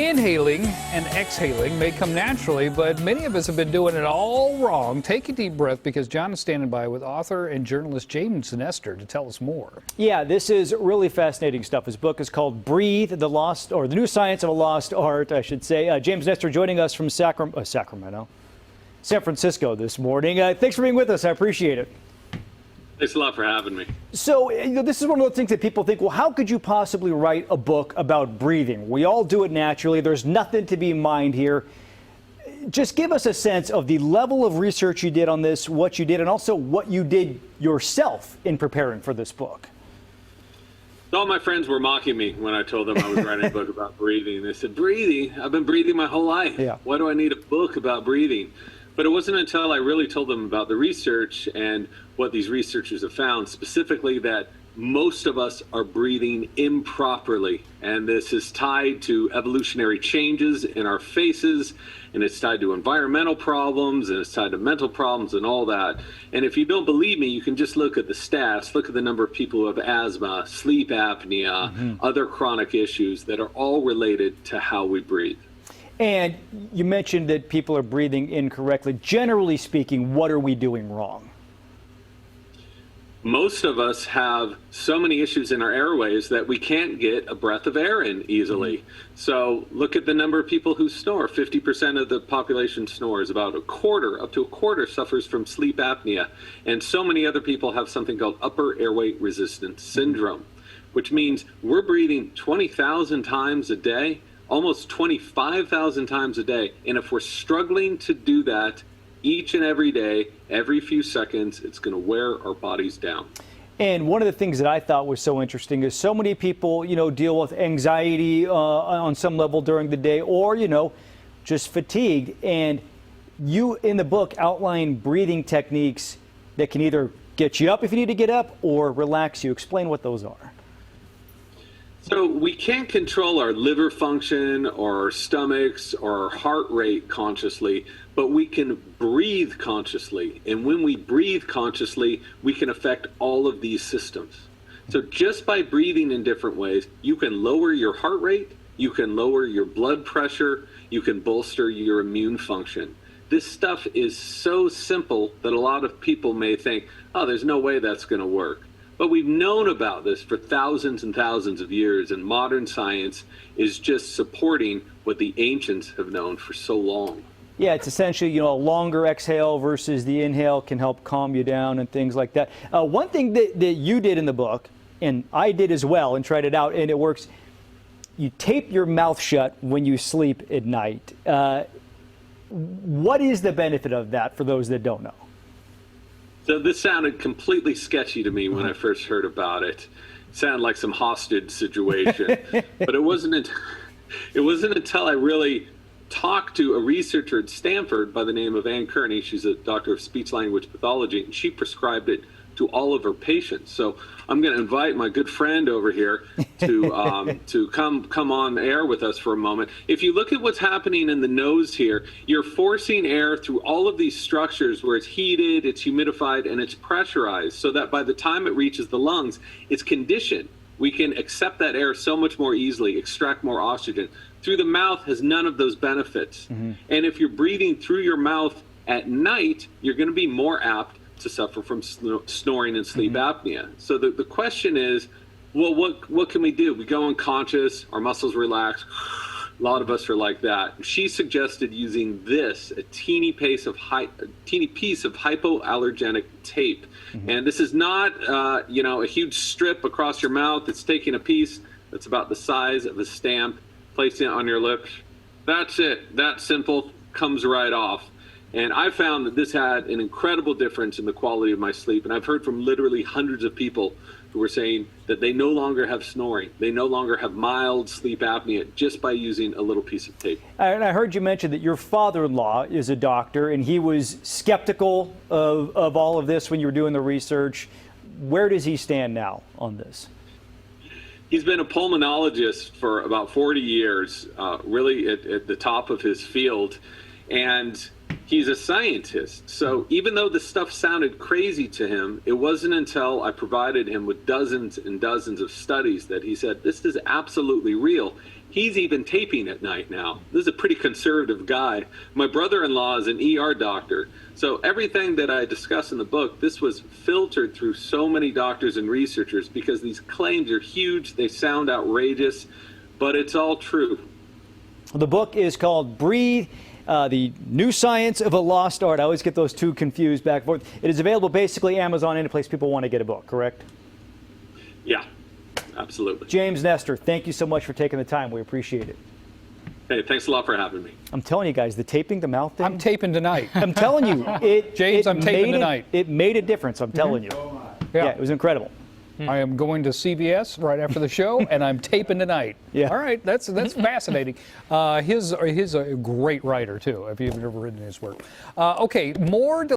Inhaling and exhaling may come naturally, but many of us have been doing it all wrong. Take a deep breath, because John is standing by with author and journalist James Nestor to tell us more. Yeah, this is really fascinating stuff. His book is called Breathe, the New Science of a Lost Art, I should say. James Nestor joining us from San Francisco this morning. Thanks for being with us. I appreciate it. Thanks a lot for having me. So, this is one of the things that people think, well, how could you possibly write a book about breathing? We all do it naturally. There's nothing to be mined here. Just give us a sense of the level of research you did on this, what you did, and also what you did yourself in preparing for this book. All my friends were mocking me when I told them I was writing a book about breathing. They said, breathing? I've been breathing my whole life. Yeah. Why do I need a book about breathing? But it wasn't until I really told them about the research and what these researchers have found, specifically that most of us are breathing improperly. And this is tied to evolutionary changes in our faces, and it's tied to environmental problems, and it's tied to mental problems and all that. And if you don't believe me, you can just look at the stats, look at the number of people who have asthma, sleep apnea, other chronic issues that are all related to how we breathe. And you mentioned that people are breathing incorrectly. Generally speaking, what are we doing wrong? Most of us have so many issues in our airways that we can't get a breath of air in easily. So look at the number of people who snore. 50% of the population snores. About a quarter, up to a quarter, suffers from sleep apnea. And so many other people have something called upper airway resistance syndrome, which means we're breathing 20,000 times a day, almost 25,000 times a day. And if we're struggling to do that each and every day, every few seconds, it's going to wear our bodies down. And one of the things that I thought was so interesting is so many people, deal with anxiety on some level during the day, or, just fatigue. And you, in the book, outline breathing techniques that can either get you up if you need to get up or relax you. Explain what those are. So we can't control our liver function or our stomachs or our heart rate consciously, but we can breathe consciously. And when we breathe consciously, we can affect all of these systems. So just by breathing in different ways, you can lower your heart rate, you can lower your blood pressure, you can bolster your immune function. This stuff is so simple that a lot of people may think, oh, there's no way that's going to work. But we've known about this for thousands and thousands of years, and modern science is just supporting what the ancients have known for so long. Yeah, it's essentially, a longer exhale versus the inhale can help calm you down and things like that. One thing that you did in the book, and I did as well and tried it out, and it works, you tape your mouth shut when you sleep at night. What is the benefit of that for those that don't know? So this sounded completely sketchy to me when I first heard about it. It sounded like some hostage situation. But it wasn't until I really talked to a researcher at Stanford by the name of Ann Kearney. She's a doctor of speech-language pathology, and she prescribed it to all of her patients. So I'm going to invite my good friend over here to come on air with us for a moment. If you look at what's happening in the nose here, you're forcing air through all of these structures where it's heated, it's humidified, and it's pressurized, so that by the time it reaches the lungs, it's conditioned. We can accept that air so much more easily, extract more oxygen. Through the mouth has none of those benefits. And if you're breathing through your mouth at night, you're going to be more apt to suffer from snoring and sleep apnea. So the question is, well, what can we do? We go unconscious, our muscles relax. A lot of us are like that. She suggested using this, a teeny piece of hypoallergenic tape. And this is not, a huge strip across your mouth. It's taking a piece that's about the size of a stamp, placing it on your lips. That's it. That simple, comes right off. And I found that this had an incredible difference in the quality of my sleep. And I've heard from literally hundreds of people who were saying that they no longer have snoring. They no longer have mild sleep apnea just by using a little piece of tape. And I heard you mention that your father-in-law is a doctor, and he was skeptical of all of this when you were doing the research. Where does he stand now on this? He's been a pulmonologist for about 40 years, really at the top of his field. And he's a scientist. So even though the stuff sounded crazy to him, it wasn't until I provided him with dozens and dozens of studies that he said, this is absolutely real. He's even taping at night now. This is a pretty conservative guy. My brother-in-law is an ER doctor. So everything that I discuss in the book, this was filtered through so many doctors and researchers because these claims are huge. They sound outrageous, but it's all true. The book is called Breathe, The New Science of a Lost Art. I always get those two confused back and forth. It is available basically Amazon, any place people want to get a book, correct? Yeah, absolutely. James Nestor, thank you so much for taking the time. We appreciate it. Hey, thanks a lot for having me. I'm telling you guys, the taping, the mouth thing. I'm taping tonight. I'm telling you, James, I'm taping tonight. It made a difference, I'm telling you. Yeah, it was incredible. I am going to CBS right after the show, and I'm taping tonight. Yeah. All right, that's fascinating. He's a great writer too. If you've never written his work. Okay, more.